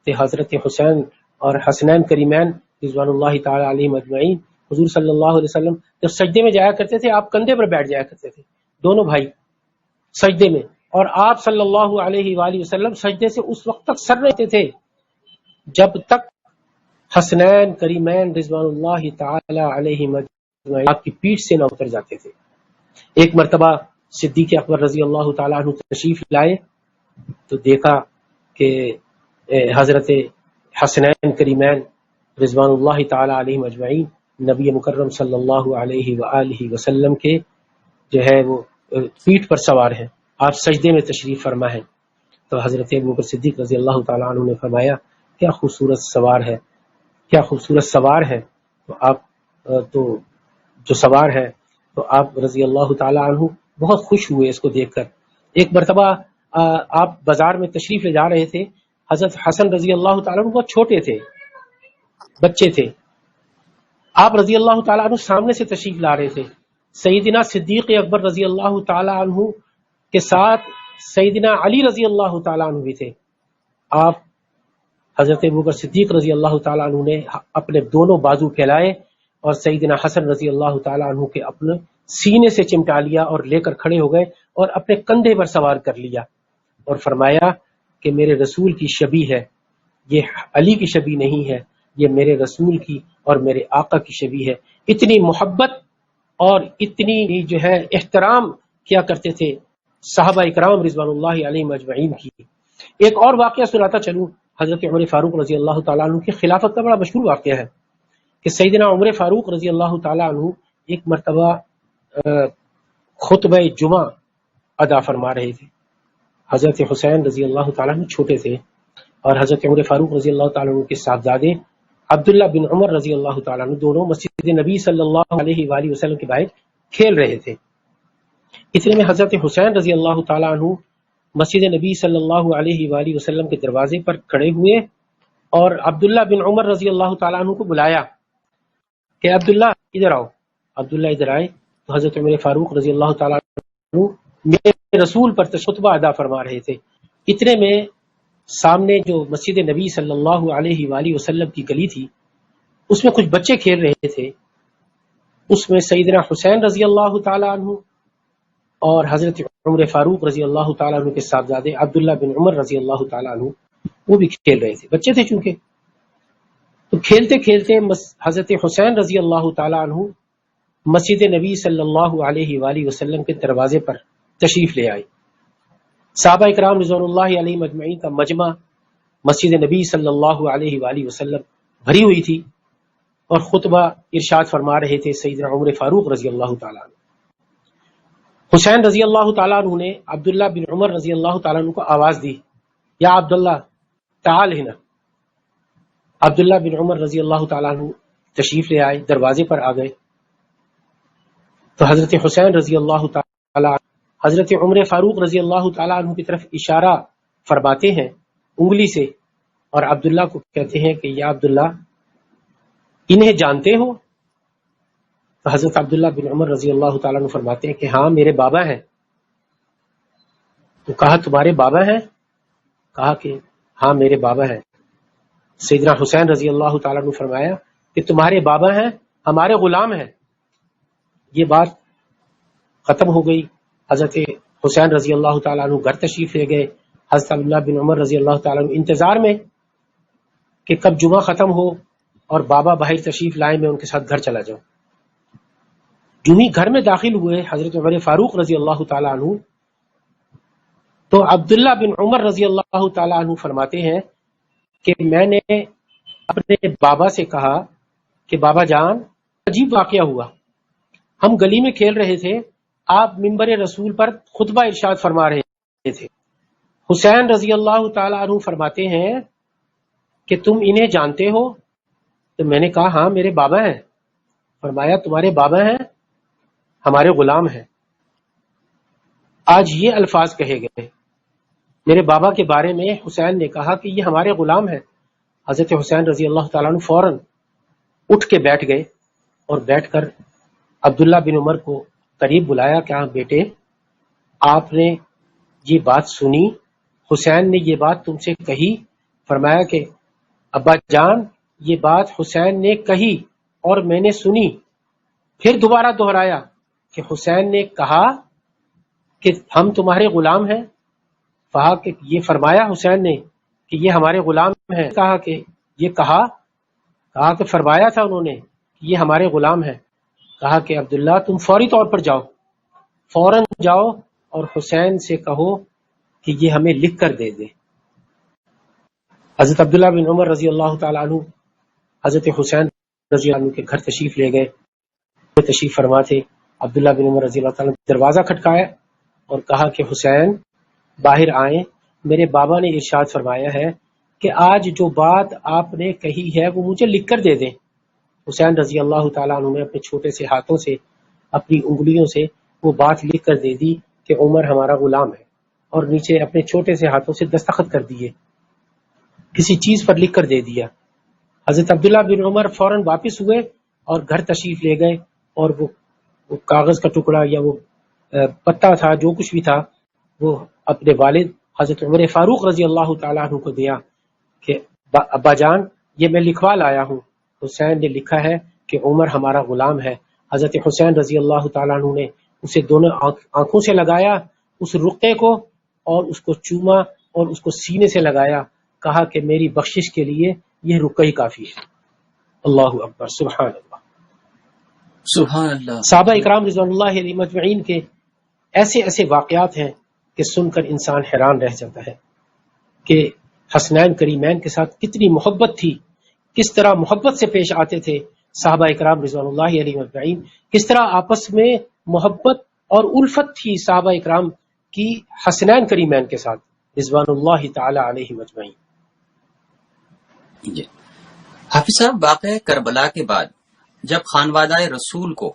تو حضرت حسین اور حسنین کریمین رضوان اللہ تعالی علیہم اجمعین حضور صلی اللہ علیہ وسلم جب سجدے میں جایا کرتے تھے آپ کندھے پر بیٹھ جایا کرتے تھے, دونوں بھائی سجدے میں, اور آپ صلی اللہ علیہ وآلہ وسلم سجدے سے اس وقت تک سر رہتے تھے جب تک حسنین کریمین رضوان اللہ تعالی علیہم اجمعین آپ کی پیٹھ سے نہ اتر جاتے تھے. ایک مرتبہ صدیق اکبر رضی اللہ تعالیٰ عنہ تشریف لائے تو دیکھا کہ حضرت حسنین کریمین رضوان اللہ تعالی علیہم اجمعین نبی مکرم صلی اللہ علیہ وآلہ وسلم کے جو ہے وہ پیٹھ پر سوار ہیں, آپ سجدے میں تشریف فرما ہیں. تو حضرت ابوبکر صدیق رضی اللہ تعالیٰ عنہ نے فرمایا کیا خوبصورت سوار ہے, کیا خوبصورت سوار ہے. تو آپ تو جو سوار ہے تو آپ رضی اللہ تعالیٰ عنہ بہت خوش ہوئے اس کو دیکھ کر. ایک مرتبہ آپ بازار میں تشریف لے جا رہے تھے, حضرت حسن رضی اللہ تعالیٰ عنہ بہت چھوٹے تھے, بچے تھے, آپ رضی اللہ تعالیٰ عنہ سامنے سے تشریف لا رہے تھے. سیدنا صدیق اکبر رضی اللہ تعالیٰ عنہ کے ساتھ سیدنا علی رضی اللہ تعالیٰ عنہ بھی تھے. آپ حضرت ابوبکر صدیق رضی اللہ تعالیٰ عنہ نے اپنے دونوں بازو پھیلائے اور سیدنا حسن رضی اللہ تعالیٰ عنہ کے اپنے سینے سے چمٹا لیا اور لے کر کھڑے ہو گئے اور اپنے کندھے پر سوار کر لیا اور فرمایا کہ میرے رسول کی شبیہ ہے, یہ علی کی شبیہ نہیں ہے, یہ میرے رسول کی اور میرے آقا کی شبیہ ہے. اتنی محبت اور اتنی جو ہے احترام کیا کرتے تھے صحابہ اکرام رضوان اللہ علیہم اجمعین کی. ایک اور واقعہ سناتا چلوں, حضرت عمر فاروق رضی اللہ تعالیٰ عنہ کی خلافت کا بڑا مشہور واقعہ ہے کہ سیدنا عمر فاروق رضی اللہ تعالیٰ عنہ ایک مرتبہ خطبہ جمعہ ادا فرما رہے تھے. حضرت حسین رضی اللہ تعالیٰ عنہ چھوٹے تھے اور حضرت عمر فاروق رضی اللہ تعالیٰ عنہ کے صاحبزادے عبداللہ بن عمر رضی اللہ تعالیٰ عنہ دونوں مسجد نبی صلی اللہ علیہ وآلہ وسلم کے باہر کھیل رہے تھے. اتنے میں حضرت حسین رضی اللہ تعالیٰ عنہ مسجد نبی صلی اللہ علیہ وآلہ وسلم کے دروازے پر کھڑے ہوئے اور عبداللہ بن عمر رضی اللہ تعالیٰ عنہ کو بلایا کہ عبداللہ ادھر آؤ. عبداللہ ادھر آئے تو حضرت عمر فاروق رضی اللہ تعالیٰ عنہ میرے رسول پر خطبہ ادا فرما رہے تھے. اتنے میں سامنے جو مسجد نبی صلی اللہ علیہ وآلہ وسلم کی گلی تھی اس میں کچھ بچے کھیل رہے تھے. اس میں سیدنا حسین رضی اللہ تعالیٰ عنہ اور حضرت عمر فاروق رضی اللہ تعالیٰ عنہ کے صاحبزادے عبداللہ بن عمر رضی اللہ تعالیٰ عنہ وہ بھی کھیل رہے تھے. بچے تھے چونکہ. تو کھیلتے کھیلتے حضرت حسین رضی اللہ تعالیٰ عنہ مسجد نبی صلی اللہ علیہ وآلہ وسلم کے دروازے پر تشریف لے آئے. صحابہ اکرام رضوان اللہ علیہ مجمعین کا مجمع مسجد نبی صلی اللہ علیہ وآلہ وسلم بھری ہوئی تھی اور خطبہ ارشاد فرما رہے تھے سیدنا عمر فاروق رضی اللہ تعالیٰ عنہ. حسین رضی اللہ تعالیٰ عنہ نے عبداللہ بن عمر رضی اللہ تعالیٰ عنہ کو آواز دی, یا عبداللہ تعال ہنا. عبداللہ بن عمر رضی اللہ تعالیٰ عنہ تشریف لے آئے, دروازے پر آ گئے تو حضرت حسین رضی اللہ تعالیٰ حضرت عمر فاروق رضی اللہ تعالیٰ عنہ کی طرف اشارہ فرماتے ہیں انگلی سے اور عبداللہ کو کہتے ہیں کہ یا عبداللہ انہیں جانتے ہو؟ تو حضرت عبداللہ بن عمر رضی اللہ تعالیٰ عنہ فرماتے ہیں کہ ہاں میرے بابا ہیں. تو کہا تمہارے بابا ہیں؟ کہا کہ ہاں میرے بابا ہیں. سیدنا حسین رضی اللہ تعالیٰ عنہ فرمایا کہ تمہارے بابا ہیں ہمارے غلام ہیں. یہ بات ختم ہو گئی. حضرت حسین رضی اللہ تعالیٰ عنہ گھر تشریف لے گئے. حضرت عبداللہ بن عمر رضی اللہ تعالیٰ عنہ انتظار میں کہ کب جمعہ ختم ہو اور بابا باہر تشریف لائے, میں ان کے ساتھ گھر چلا جاؤں. جو ہی گھر میں داخل ہوئے حضرت عمر فاروق رضی اللہ تعالیٰ عنہ تو عبداللہ بن عمر رضی اللہ تعالیٰ عنہ فرماتے ہیں کہ میں نے اپنے بابا سے کہا کہ بابا جان عجیب واقعہ ہوا. ہم گلی میں کھیل رہے تھے, آپ منبر رسول پر خطبہ ارشاد فرما رہے تھے. حسین رضی اللہ تعالیٰ عنہ فرماتے ہیں کہ تم انہیں جانتے ہو؟ تو میں نے کہا ہاں میرے بابا ہیں. فرمایا تمہارے بابا ہیں ہمارے غلام ہیں. آج یہ الفاظ کہے گئے میرے بابا کے بارے میں. حسین نے کہا کہ یہ ہمارے غلام ہیں. حضرت حسین رضی اللہ تعالیٰ عنہ فوراً اٹھ کے بیٹھ گئے اور بیٹھ کر عبداللہ بن عمر کو قریب بلایا کہ ہاں بیٹے آپ نے یہ بات سنی, حسین نے یہ بات تم سے کہی. فرمایا کہ ابا جان یہ بات حسین نے کہی اور میں نے سنی. پھر دوبارہ دہرایا کہ حسین نے کہا کہ ہم تمہارے غلام ہیں. کہا کہ یہ فرمایا حسین نے کہ یہ ہمارے غلام ہیں. کہا کہ یہ کہا کہ فرمایا تھا انہوں نے کہ یہ ہمارے غلام ہیں. کہا کہ عبداللہ تم فوری طور پر جاؤ, فوراً جاؤ اور حسین سے کہو کہ یہ ہمیں لکھ کر دے دے. حضرت عبداللہ بن عمر رضی اللہ تعالیٰ عنہ حضرت حسین رضی اللہ عنہ کے گھر تشریف لے گئے. تشریف فرما تھے. عبداللہ بن عمر رضی اللہ تعالیٰ نے دروازہ کھٹکایا اور کہا کہ حسین باہر آئیں, میرے بابا نے ارشاد فرمایا ہے کہ آج جو بات آپ نے کہی ہے وہ مجھے لکھ کر دے دیں. حسین رضی اللہ تعالیٰ عنہ نے اپنے چھوٹے سے ہاتھوں سے اپنی انگلیوں سے وہ بات لکھ کر دے دی کہ عمر ہمارا غلام ہے, اور نیچے اپنے چھوٹے سے ہاتھوں سے دستخط کر دیے, کسی چیز پر لکھ کر دے دیا. حضرت عبداللہ بن عمر فوراً واپس ہوئے اور گھر تشریف لے گئے اور وہ کاغذ کا ٹکڑا یا وہ پتا تھا جو کچھ بھی تھا وہ اپنے والد حضرت عمر فاروق رضی اللہ تعالیٰ عنہ کو دیا کہ ابا جان یہ میں لکھوا لایا ہوں. حسین نے لکھا ہے کہ عمر ہمارا غلام ہے. حضرت حسین رضی اللہ تعالیٰ عنہ نے اسے دونوں آنکھوں سے لگایا اس رقعے کو اور اس کو چوما اور اس کو سینے سے لگایا. کہا کہ میری بخشش کے لیے یہ رقعہ ہی کافی ہے. اللہ اکبر, سبحان اللہ, سبحان اللہ. صحابہ اکرام رضوان اللہ علیہ مجمعین کے ایسے ایسے واقعات ہیں کہ سن کر انسان حیران رہ جاتا ہے کہ حسنین کریمین کے ساتھ کتنی محبت تھی, کس طرح محبت سے پیش آتے تھے صحابہ اکرام رضوان اللہ علیہ مجمعین, کس طرح آپس میں محبت اور الفت تھی صحابہ اکرام کی حسنین کریمین کے ساتھ رضوان اللہ تعالی علیہ مجمعین. جی حافظ صاحب, واقعہ کربلا کے بعد جب خانوادہ رسول کو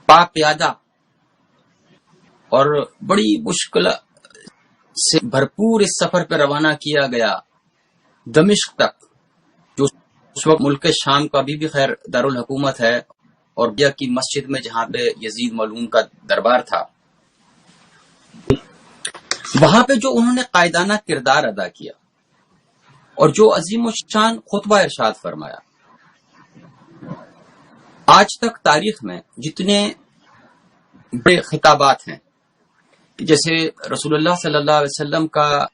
پا پیادہ اور بڑی مشکل سے بھرپور اس سفر پہ روانہ کیا گیا دمشق تک، جو اس وقت ملک شام کا بھی خیر دارالحکومت ہے، اور بیا کی مسجد میں جہاں پہ یزید ملعون کا دربار تھا، وہاں پہ جو انہوں نے قائدانہ کردار ادا کیا اور جو عظیم الشان خطبہ ارشاد فرمایا، آج تک تاریخ میں جتنے بڑے خطابات ہیں، جیسے رسول اللہ صلی اللہ علیہ وسلم کا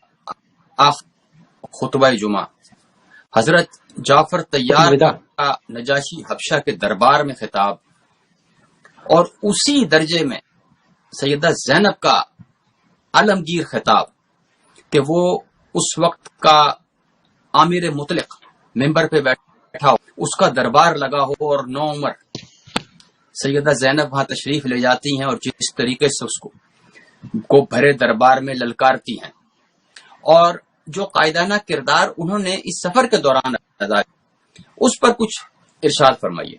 خطبہ جمعہ، حضرت جعفر طیار کا نجاشی حبشہ کے دربار میں خطاب، اور اسی درجے میں سیدہ زینب کا عالمگیر خطاب کہ وہ اس وقت کا امیر مطلق ممبر پہ بیٹھا ہو، اس کا دربار لگا ہو، اور نو عمر سیدہ زینب وہاں تشریف لے جاتی ہیں اور جس طریقے سے اس کو بھرے دربار میں للکارتی ہیں، اور جو قائدانہ کردار انہوں نے اس سفر کے دوران ادا کیا، اس پر کچھ ارشاد فرمائیے۔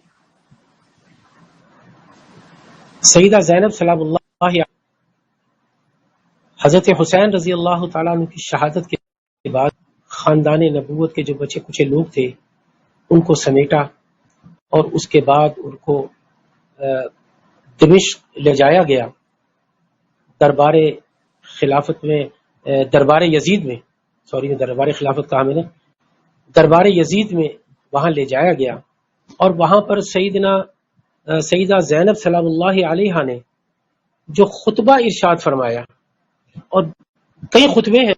سیدہ زینب سلام اللہ علیہ، حضرت حسین رضی اللہ تعالیٰ عنہ کی شہادت کے بعد خاندان نبوت کے جو بچے کچے لوگ تھے ان کو سمیٹا، اور اس کے بعد ان کو دمشق لے جایا گیا، دربار خلافت میں، دربار یزید میں، دربار خلافت کہا میں نے، دربار یزید میں وہاں لے جایا گیا، اور وہاں پر سیدہ زینب سلام اللہ علیہا نے جو خطبہ ارشاد فرمایا، اور کئی خطبے ہیں،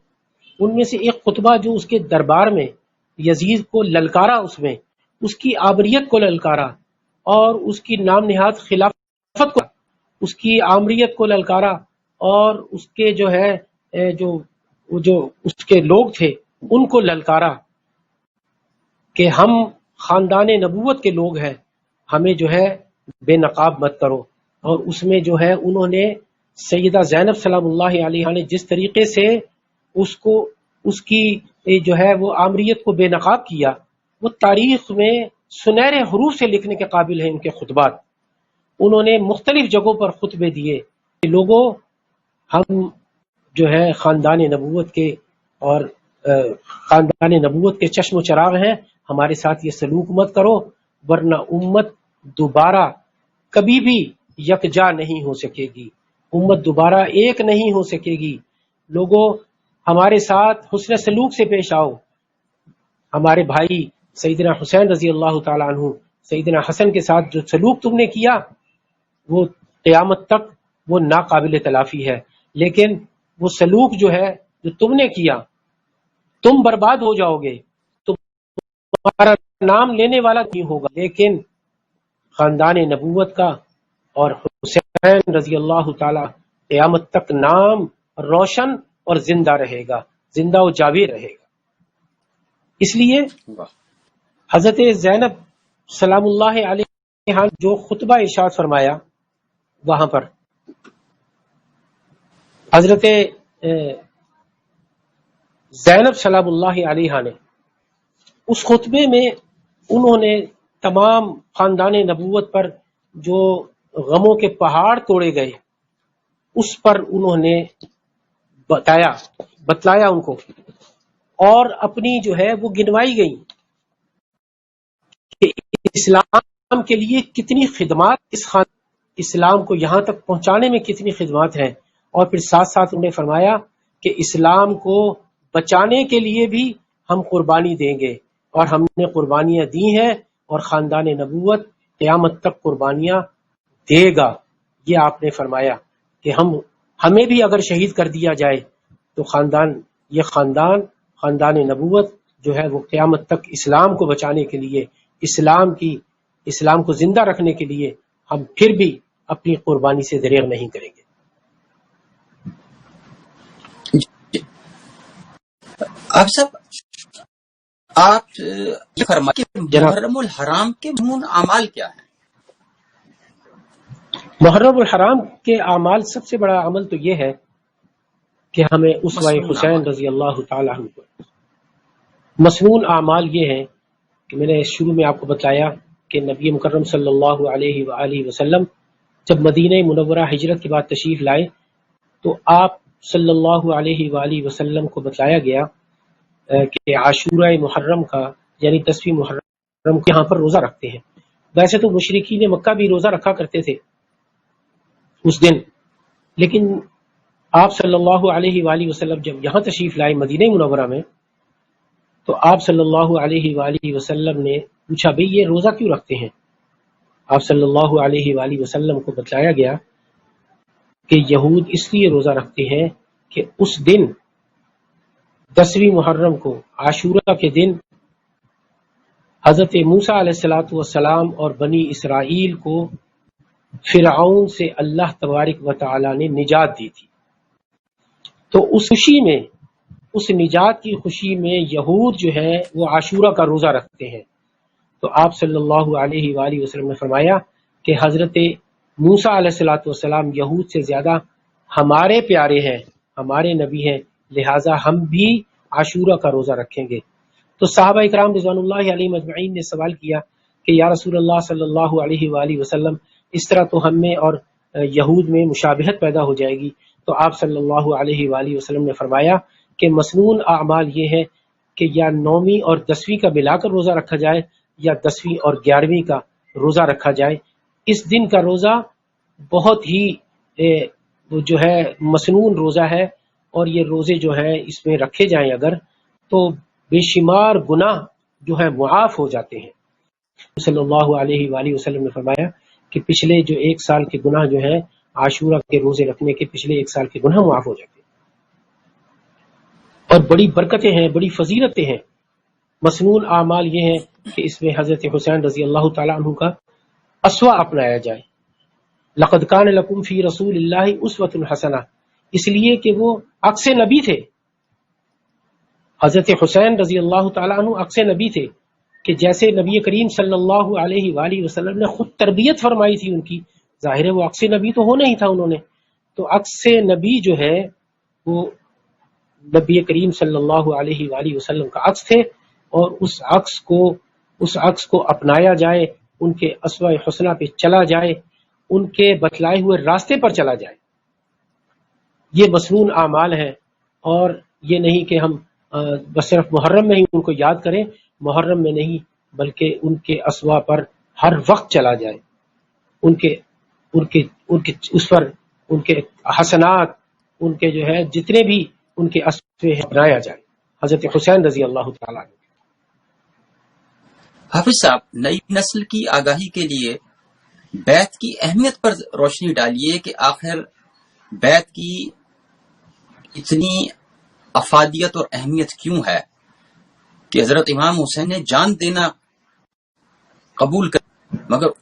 ان میں سے ایک خطبہ جو اس کے دربار میں یزید کو للکارا، اس میں اس کی آمریت کو للکارا، اور اس کی نام نہاد خلافت کو، اس کی آمریت کو للکارا، اور اس کے جو ہے جو اس کے لوگ تھے ان کو للکارا کہ ہم خاندان نبوت کے لوگ ہیں، ہمیں جو ہے بے نقاب مت کرو۔ اور اس میں جو ہے انہوں نے سیدہ زینب سلام اللہ علیہا نے جس طریقے سے اس کی جو ہے وہ آمریت کو بے نقاب کیا، وہ تاریخ میں سنہرے حروف سے لکھنے کے قابل ہیں ان کے خطبات۔ انہوں نے مختلف جگہوں پر خطبے دیے کہ لوگوں، ہم جو ہے خاندان نبوت کے اور خاندان نبوت کے چشم و چراغ ہیں، ہمارے ساتھ یہ سلوک مت کرو، ورنہ امت دوبارہ کبھی بھی یکجا نہیں ہو سکے گی، امت دوبارہ ایک نہیں ہو سکے گی۔ لوگوں، ہمارے ساتھ حسن سلوک سے پیش آؤ۔ ہمارے بھائی سیدنا حسین رضی اللہ تعالیٰ عنہ، سیدنا حسن کے ساتھ جو سلوک تم نے کیا وہ قیامت تک وہ ناقابل تلافی ہے، لیکن وہ سلوک جو ہے جو تم نے کیا، تم برباد ہو جاؤ گے، تمہارا نام لینے والا نہیں ہوگا، لیکن خاندان نبوت کا اور حسین رضی اللہ تعالی قیامت تک نام روشن اور زندہ رہے گا، زندہ و جاوید رہے گا۔ اس لیے حضرت زینب سلام اللہ علیہ جو خطبہ ارشاد فرمایا، وہاں پر حضرت زینب سلام اللہ علیہ نے اس خطبے میں انہوں نے تمام خاندان نبوت پر جو غموں کے پہاڑ توڑے گئے اس پر انہوں نے بتلایا ان کو، اور اپنی جو ہے وہ گنوائی گئی کہ اسلام کے لیے کتنی خدمات، اسلام کو یہاں تک پہنچانے میں کتنی خدمات ہیں، اور پھر ساتھ ساتھ انہوں نے فرمایا کہ اسلام کو بچانے کے لیے بھی ہم قربانی دیں گے، اور ہم نے قربانیاں دی ہیں، اور خاندان نبوت قیامت تک قربانیاں دے گا۔ یہ آپ نے فرمایا کہ ہمیں بھی اگر شہید کر دیا جائے تو خاندان نبوت جو ہے وہ قیامت تک اسلام کو بچانے کے لیے، اسلام کو زندہ رکھنے کے لیے ہم پھر بھی اپنی قربانی سے دریغ نہیں کریں گے۔ آپ صاحب، آپ یہ فرمائیں کہ محرم الحرام کے مضمون اعمال کیا ہیں؟ محرم الحرام کے اعمال سب سے بڑا عمل تو یہ ہے کہ ہمیں اسوہ حسین رضی اللہ تعالیٰ عنہ کو، مسنون اعمال یہ ہیں کہ میں نے شروع میں آپ کو بتایا کہ نبی مکرم صلی اللہ علیہ وآلہ وسلم جب مدینہ منورہ ہجرت کے بعد تشریف لائے تو آپ صلی اللہ علیہ وآلہ وسلم کو بتلایا گیا کہ عاشورہ محرم کا یعنی 10ویں محرم کے یہاں پر روزہ رکھتے ہیں. ویسے تو مشرکین مکہ بھی روزہ رکھا کرتے تھے اس دن، لیکن آپ صلی اللہ علیہ وآلہ وسلم جب یہاں تشریف لائے مدینہ منورہ میں تو آپ صلی اللہ علیہ وآلہ وسلم نے پوچھا بھئی یہ روزہ کیوں رکھتے ہیں؟ آپ صلی اللہ علیہ وآلہ وسلم کو بتلایا گیا کہ یہود اس لیے روزہ رکھتے ہیں کہ اس دن 10ویں محرم کو عاشورہ کے دن حضرت موسیٰ علیہ السلام اور بنی اسرائیل کو فرعون سے اللہ تبارک و تعالی نے نجات دی تھی. تو اس خوشی میں، اس نجات کی خوشی میں یہود جو ہے وہ عاشورہ کا روزہ رکھتے ہیں. تو آپ صلی اللہ علیہ وآلہ وسلم نے فرمایا کہ حضرت موسیٰ علیہ السلام یہود سے زیادہ ہمارے پیارے ہیں، ہمارے نبی ہیں، لہٰذا ہم بھی عاشورہ کا روزہ رکھیں گے. تو صحابہ اکرام رضوان اللہ علیہم اجمعین نے سوال کیا کہ یا رسول اللہ صلی اللہ علیہ وآلہ وسلم اس طرح تو ہم میں اور یہود میں مشابہت پیدا ہو جائے گی. تو آپ صلی اللہ علیہ وآلہ وسلم نے فرمایا کہ مسنون اعمال یہ ہے کہ یا 9ویں اور 10ویں کا ملا کر روزہ رکھا جائے یا 10ویں اور 11ویں کا روزہ رکھا جائے. اس دن کا روزہ بہت ہی جو ہے مسنون روزہ ہے، اور یہ روزے جو ہے اس میں رکھے جائیں اگر تو بے شمار گناہ جو ہے معاف ہو جاتے ہیں. صلی اللہ علیہ وآلہ وسلم نے فرمایا کہ پچھلے جو 1 سال کے گناہ جو ہیں عاشورہ کے روزے رکھنے کے پچھلے 1 سال کے گناہ معاف ہو جاتے ہیں. اور بڑی برکتیں ہیں، بڑی فضیلتیں ہیں. مسنون اعمال یہ ہیں کہ اس میں حضرت حسین رضی اللہ تعالیٰ عنہ کا اسوہ اپنایا جائے. لقد کان لکم فی رسول اللہ اسوۃ حسنہ، اس لیے کہ وہ عکس نبی تھے. حضرت حسین رضی اللہ تعالیٰ عنہ عکس نبی تھے کہ جیسے نبی کریم صلی اللہ علیہ وآلہ وسلم نے خود تربیت فرمائی تھی ان کی، ظاہر ہے وہ عکس نبی تو ہونا ہی تھا انہوں نے. تو عکس نبی جو ہے وہ نبی کریم صلی اللہ علیہ وآلہ وسلم کا عکس تھے، اور اس عکس کو اپنایا جائے، ان کے اسوہ حسنہ پہ چلا جائے، ان کے بتلائے ہوئے راستے پر چلا جائے. یہ مسنون اعمال ہیں. اور یہ نہیں کہ ہم بس صرف محرم میں ہی ان کو یاد کریں، محرم میں نہیں بلکہ ان کے اسوا پر ہر وقت چلا جائے، ان کے اس پر ان کے حسنات، ان کے جو ہے جتنے بھی ان کے اسوے اپنایا جائے. حضرت حسین رضی اللہ تعالیٰ عنہ. حافظ صاحب، نئی نسل کی آگاہی کے لیے بیعت کی اہمیت پر روشنی ڈالیے کہ آخر بیعت کی اتنی افادیت اور اہمیت کیوں ہے کہ حضرت امام حسین نے جان دینا قبول کر مگر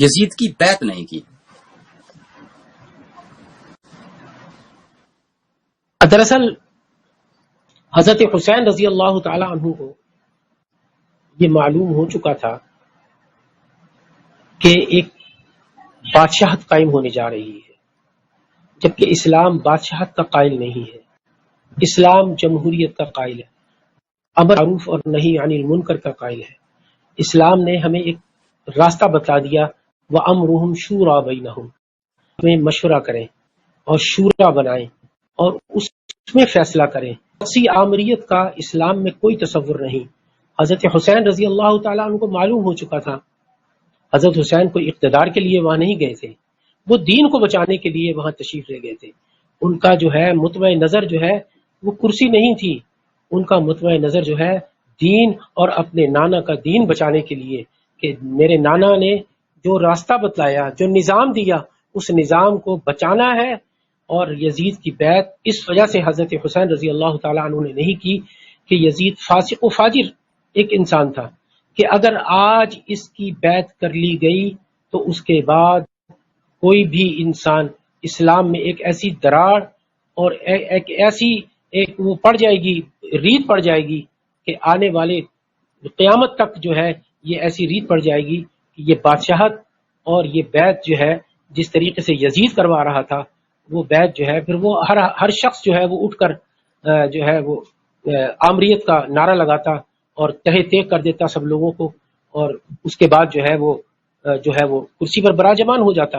یزید کی بیعت نہیں کی. دراصل حضرت حسین رضی اللہ تعالی عنہ کو یہ معلوم ہو چکا تھا کہ ایک بادشاہت قائم ہونے جا رہی ہے، جبکہ اسلام بادشاہت کا قائل نہیں ہے. اسلام جمہوریت کا قائل ہے، امر معروف اور نہی عن المنکر کا قائل ہے. اسلام نے ہمیں ایک راستہ بتا دیا، وَأَمْرُهُمْ شُورَى بَيْنَهُمْ، ہمیں مشورہ کریں اور شورا بنائیں اور اس میں فیصلہ کریں. شخصی آمریت کا اسلام میں کوئی تصور نہیں. حضرت حسین رضی اللہ تعالیٰ عنہ کو معلوم ہو چکا تھا. حضرت حسین کوئی اقتدار کے لیے وہاں نہیں گئے تھے، وہ دین کو بچانے کے لیے وہاں تشریف لے گئے تھے. ان کا جو ہے مطمع نظر جو ہے وہ کرسی نہیں تھی، ان کا مطمع نظر جو ہے دین اور اپنے نانا کا دین بچانے کے لیے، کہ میرے نانا نے جو راستہ بتلایا، جو نظام دیا، اس نظام کو بچانا ہے. اور یزید کی بیعت اس وجہ سے حضرت حسین رضی اللہ تعالیٰ عنہ نے نہیں کی کہ یزید فاسق و فاجر ایک انسان تھا، کہ اگر آج اس کی بیعت کر لی گئی تو اس کے بعد کوئی بھی انسان اسلام میں ایک ایسی دراڑ اور ایک وہ پڑ جائے گی، ریت پڑ جائے گی کہ آنے والے قیامت تک جو ہے یہ ایسی ریت پڑ جائے گی کہ یہ بادشاہت اور یہ بیعت جو ہے جس طریقے سے یزید کروا رہا تھا، وہ بیعت جو ہے پھر وہ ہر شخص جو ہے وہ اٹھ کر جو ہے وہ آمریت کا نعرہ لگاتا اور تہہ تیغ کر دیتا سب لوگوں کو، اور اس کے بعد جو ہے وہ کرسی پر براجمان ہو جاتا.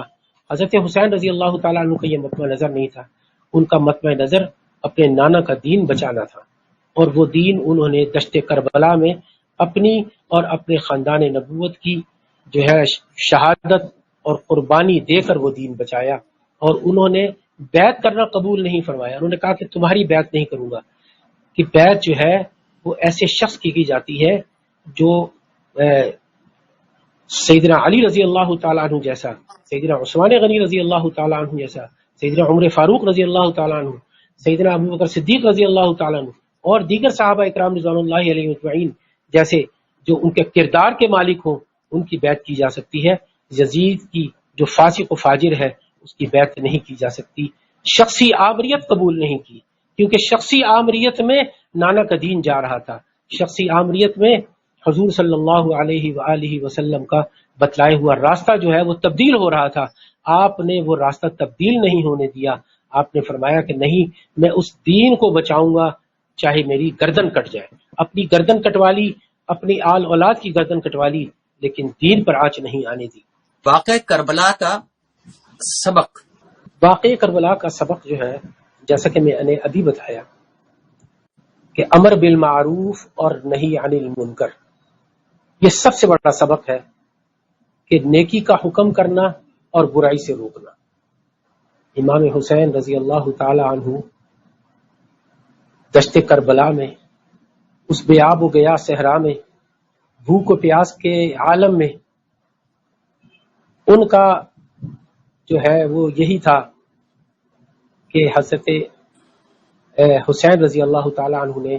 حضرت حسین رضی اللہ تعالیٰ عنہ کا یہ مطمع نظر نہیں تھا. ان کا مطمع نظر اپنے نانا کا دین بچانا تھا، اور وہ دین انہوں نے دشت کربلا میں اپنی اور اپنے خاندان نبوت کی جو ہے شہادت اور قربانی دے کر وہ دین بچایا۔ اور انہوں نے بیعت کرنا قبول نہیں فرمایا، انہوں نے کہا کہ تمہاری بیعت نہیں کروں گا، کہ بیعت جو ہے وہ ایسے شخص کی جاتی ہے جو سیدنا علی رضی اللہ تعالیٰ عنہ جیسا، سیدنا عثمان غنی رضی اللہ تعالیٰ عنہ جیسا، سیدنا عمر فاروق رضی اللہ تعالیٰ عنہ، سیدنا ابو بکر صدیق رضی اللہ تعالیٰ عنہ، اور دیگر صحابہ اکرام رضوان اللہ علیہ اجمعین جیسے جو ان کے کردار کے مالک ہوں، ان کی بیعت کی جا سکتی ہے۔ یزید کی جو فاسق و فاجر ہے اس کی بیعت نہیں کی جا سکتی۔ شخصی آمریت قبول نہیں کی، کیونکہ شخصی آمریت میں نانا کا دین جا رہا تھا، شخصی آمریت میں حضور صلی اللہ علیہ وآلہ وسلم کا بتلائے ہوا راستہ جو ہے وہ تبدیل ہو رہا تھا۔ آپ نے وہ راستہ تبدیل نہیں ہونے دیا، آپ نے فرمایا کہ نہیں، میں اس دین کو بچاؤں گا چاہے میری گردن کٹ جائے۔ اپنی گردن کٹوا لی، اپنی آل اولاد کی گردن کٹوا لی، لیکن دین پر آنچ نہیں آنے دی۔ واقعہ کربلا کا سبق، واقع کربلا کا سبق جو ہے، جیسا کہ میں نے ابھی بتایا کہ امر بالمعروف اور نہی عن المنکر، یہ سب سے بڑا سبق ہے کہ نیکی کا حکم کرنا اور برائی سے روکنا۔ امام حسین رضی اللہ تعالی عنہ دشت کربلا میں، اس بے آب و گیا صحرا میں، بھوک و پیاس کے عالم میں، ان کا جو ہے وہ یہی تھا کہ حضرت حسین رضی اللہ تعالی عنہ نے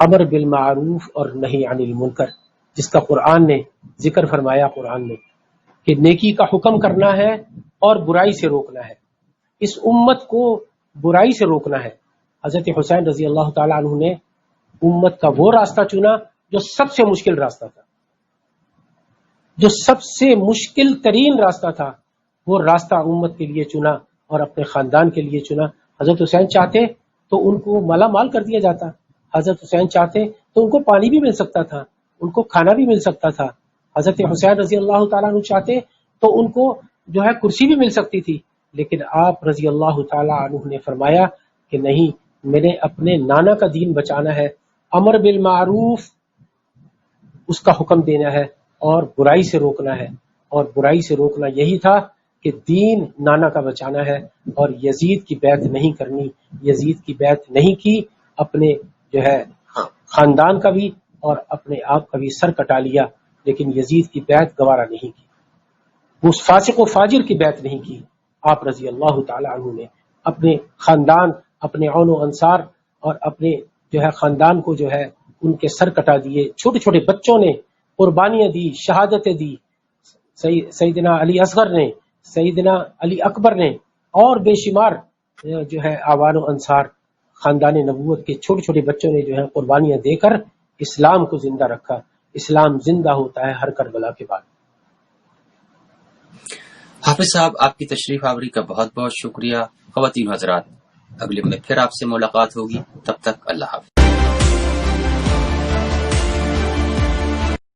امر بالمعروف اور نہی عن المنکر، جس کا قرآن نے ذکر فرمایا، قرآن میں کہ نیکی کا حکم کرنا ہے اور برائی سے روکنا ہے، اس امت کو برائی سے روکنا ہے۔ حضرت حسین رضی اللہ تعالی عنہ نے امت کا وہ راستہ چنا جو سب سے مشکل راستہ تھا، جو سب سے مشکل ترین راستہ تھا، وہ راستہ امت کے لیے چنا اور اپنے خاندان کے لیے چنا۔ حضرت حسین چاہتے تو ان کو مالا مال کر دیا جاتا، حضرت حسین چاہتے تو ان کو پانی بھی مل سکتا تھا، ان کو کھانا بھی مل سکتا تھا، حضرت حسین رضی اللہ تعالیٰ عنہ چاہتے تو ان کو جو ہے کرسی بھی مل سکتی تھی، لیکن آپ رضی اللہ تعالیٰ عنہ نے فرمایا کہ نہیں، میں نے اپنے نانا کا دین بچانا ہے، امر بالمعروف اس کا حکم دینا ہے اور برائی سے روکنا ہے، اور برائی سے روکنا یہی تھا کہ دین نانا کا بچانا ہے، اور یزید کی بیعت نہیں کرنی، یزید کی بیعت نہیں کی، اپنے جو ہے خاندان کا بھی اور اپنے آپ کا بھی سر کٹا لیا، لیکن یزید کی بیعت گوارا نہیں کی، اس فاسق و فاجر کی بیعت نہیں کی۔ آپ رضی اللہ تعالی عنہ نے اپنے خاندان، اپنے عون و انصار اور اپنے جو ہے خاندان کو جو ہے ان کے سر کٹا دیے، چھوٹے چھوٹے بچوں نے قربانیاں دی، شہادتیں دی، سیدنا علی اصغر نے، سیدنا علی اکبر نے، اور بے شمار جو ہے اعوان و انصار خاندان نبوت کے چھوٹے چھوٹے بچوں نے جو ہے قربانیاں دے کر اسلام کو زندہ رکھا۔ اسلام زندہ ہوتا ہے ہر کربلا کے بعد۔ حافظ صاحب، آپ کی تشریف آوری کا بہت بہت شکریہ۔ خواتین حضرات، اگلے میں پھر آپ سے ملاقات ہوگی، تب تک اللہ حافظ۔